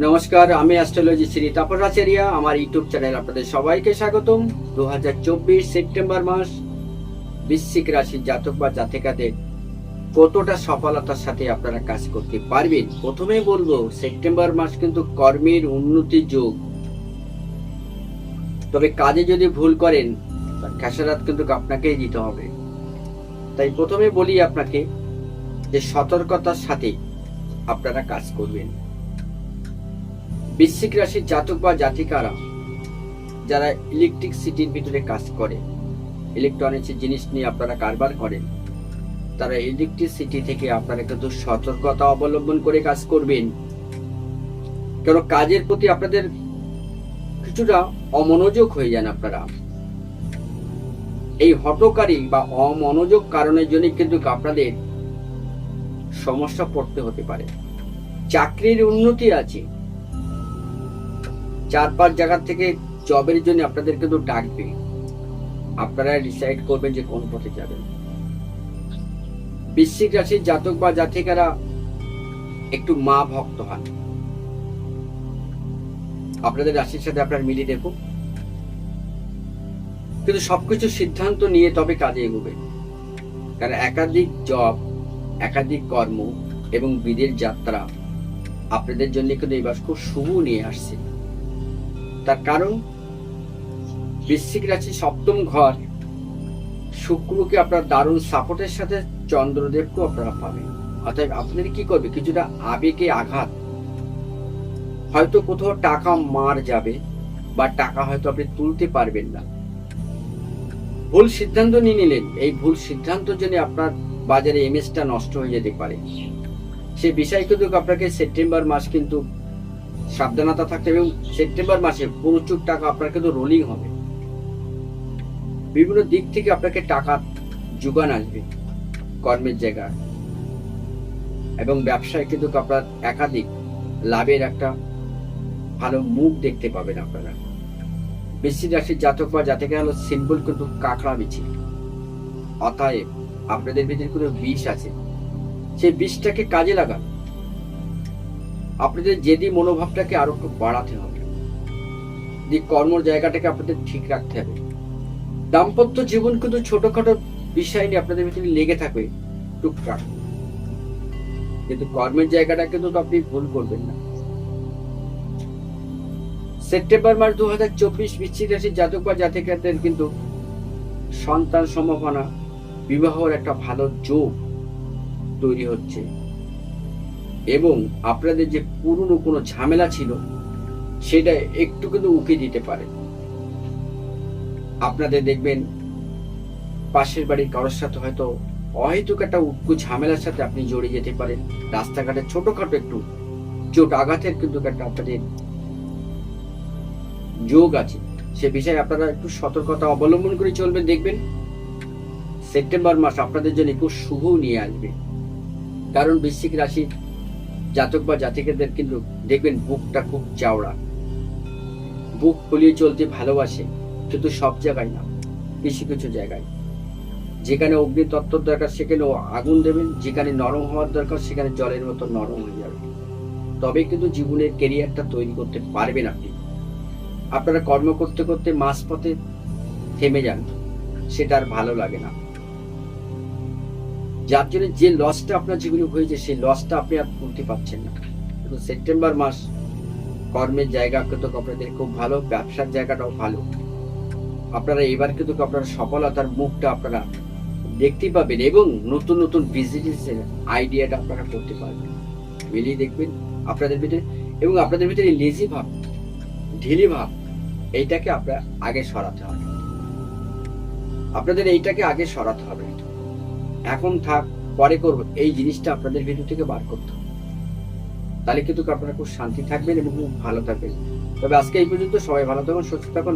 নমস্কার, আমি অ্যাস্ট্রোলজি শ্রী তাপসাচারিয়া। আমার ইউটিউব চ্যানেল আপনাদের সবাইকে স্বাগতম। 2024 সেপ্টেম্বর মাস বৃশ্চিক রাশির জাতক বা জাতিকাদের কতটা সফলতার সাথে আপনারা কাজ করতে পারবেন। প্রথমে বলবো, সেপ্টেম্বর মাস কিন্তু কর্মের উন্নতির যোগ। তবে কাজে যদি ভুল করেন, তার খেসারত কিন্তু আপনাকেই দিতে হবে। তাই প্রথমে বলি আপনাকে যে সতর্কতার সাথে আপনারা কাজ করবেন। বৃশ্চিক রাশির জাতক বা জাতিকারা যারা ইলেকট্রিক সিটির ভিতরে কাজ করে, ইলেকট্রনিক্স জিনিস নিয়ে আপনারা কারবার করেন, তারা ইলেকট্রিক সিটি থেকে আপনারা কিন্তু সতর্কতা অবলম্বন করে কাজ করবেন। কারণ কাজের প্রতি আপনাদের কিছুটা অমনোযোগ হয়ে যান আপনারা। এই হঠকারী বা অমনোযোগ কারণের জন্য কিন্তু আপনাদের সমস্যা পড়তে হতে পারে। চাকরির উন্নতি আছে, 4-5 জায়গা থেকে জবের জন্য আপনাদের কিন্তু ডাকবে। আপনারা ডিসাইড করবেন যে কোন পথে যাবেন। বৃশ্চিক রাশির জাতক বা জাতিকারা একটু মা ভক্ত হন। আপনাদের রাশির সাথে আপনার মিলিয়ে দেখুন, কিন্তু সবকিছু সিদ্ধান্ত নিয়ে তবে কাজে এগোবেন। কারণ একাধিক জব, একাধিক কর্ম এবং বিদেশ যাত্রা আপনাদের জন্য কিন্তু এবার খুব শুভ নিয়ে আসছে। তার কারণ বৃশ্চিক রাশি সপ্তম ঘর শুক্রকে আপনার দারুণ সাপোর্টের সাথে চন্দ্রদেবকেও আপনারা পাবেন। অর্থাৎ আপনাদের কি করবে, কিছুটা আবেগে আঘাত, হয়তো কোথাও টাকা মার যাবে বা টাকা হয়তো আপনি তুলতে পারবেন না। ভুল সিদ্ধান্ত নিয়ে নিলেন, এই ভুল সিদ্ধান্তের জন্য আপনার বাজারে ইমেজটা নষ্ট হয়ে যেতে পারে। সে বিষয় কিন্তু আপনাকে সেপ্টেম্বর মাস কিন্তু সাবধানতা থাকতে হবে। এবং সেপ্টেম্বর মাসে প্রচুর টাকা আপনার কিন্তু রোলিং হবে, বিভিন্ন দিক থেকে আপনাকে টাকা যোগান আসবে কর্মের জায়গায়, এবং ব্যবসায় কিন্তু আপনার একাধিক লাভের একটা ভালো মুখ দেখতে পাবেন আপনারা। বৃশ্চিক রাশির জাতক বা জাতিকা হলো সিম্বল কিন্তু কাঁকড়া বিচি। অতএব আপনাদের ভিতরে কোনো বিষ আছে, সেই বিষটাকে কাজে লাগান। আপনাদের যেদি মনোভাবটাকে আরো একটু বাড়াতে হবে, যে কর্ম জায়গাটাকে আপনাদের ঠিক রাখতে হবে। দাম্পত্য জীবন কিন্তু ছোটখাটো বিষয় নিয়ে আপনাদের ভিতরে লেগে থাকবে টুকটাক, কিন্তু কর্মের জায়গাটা কিন্তু আপনি ভুল করবেন না। সেপ্টেম্বর মাস 2024 বৃশ্চিক রাশির জাতক বা জাতিকাদের কিন্তু সন্তান সম্ভাবনা, বিবাহের একটা ভালো যোগ তৈরি হচ্ছে। এবং আপনাদের যে পুরনো কোনো ঝামেলা ছিল সেটা একটু কিন্তু উকি দিতে পারে। আপনাদের দেখবেন পাশের বাড়ির কারোর সাথে হয়তো অহেতুক একটা উটকু ঝামেলার সাথে আপনি জড়িয়ে যেতে পারেন। রাস্তাঘাটে ছোটখাটো একটু চোট আঘাতের কিন্তু একটা আপনাদের যোগ আছে। সে বিষয়ে আপনারা একটু সতর্কতা অবলম্বন করে চলবেন। দেখবেন সেপ্টেম্বর মাস আপনাদের জন্য খুব শুভ নিয়ে আসবে। কারণ বৃশ্চিক রাশির জাতক বা জাতিকাদের কিন্তু দেখবেন বুকটা খুব চওড়া, বুক ফুলিয়ে চলতে ভালোবাসে, কিন্তু সব জায়গায় না, কিছু কিছু জায়গায়। যেখানে অগ্নি তত্ত্ব দরকার সেখানে আগুন দেবেন, যেখানে নরম হওয়ার দরকার সেখানে জলের মতো নরম হয়ে যাবে। তবে কিন্তু জীবনের ক্যারিয়ারটা তৈরি করতে পারবেন আপনি। আপনারা কর্ম করতে করতে মাঝপথে থেমে যান, সেটা আর ভালো লাগে না। যার জন্য যে লসটা আপনার জীবনে হয়েছে সেই লসটা আপনি আর তুলতে পারছেন না। কিন্তু সেপ্টেম্বর মাস কর্মের জায়গা কিন্তু আপনাদের খুব ভালো, ব্যবসার জায়গাটাও ভালো। আপনারা এবার কিন্তু আপনার সফলতার মুখটা আপনারা দেখতে পাবেন এবং নতুন নতুন বিজনেসের আইডিয়াটা আপনারা করতে পারবেন। মিলিয়ে দেখবেন আপনাদের ভিতরে। এবং আপনাদের ভিতরে লেজি ভাব, ঢিলি ভাব, এইটাকে আপনার আগে সরাতে হবে। আপনাদের এইটাকে আগে সরাতে হবে। এখন থাক, পরে করব, এই জিনিসটা আপনাদের ভিতর থেকে বার করতে হবে। তাহলে কিন্তু আপনারা খুব শান্তি থাকবেন এবং খুব ভালো থাকবেন। তবে আজকে এই পর্যন্ত। সবাই ভালো থাকুন, সুস্থ থাকুন।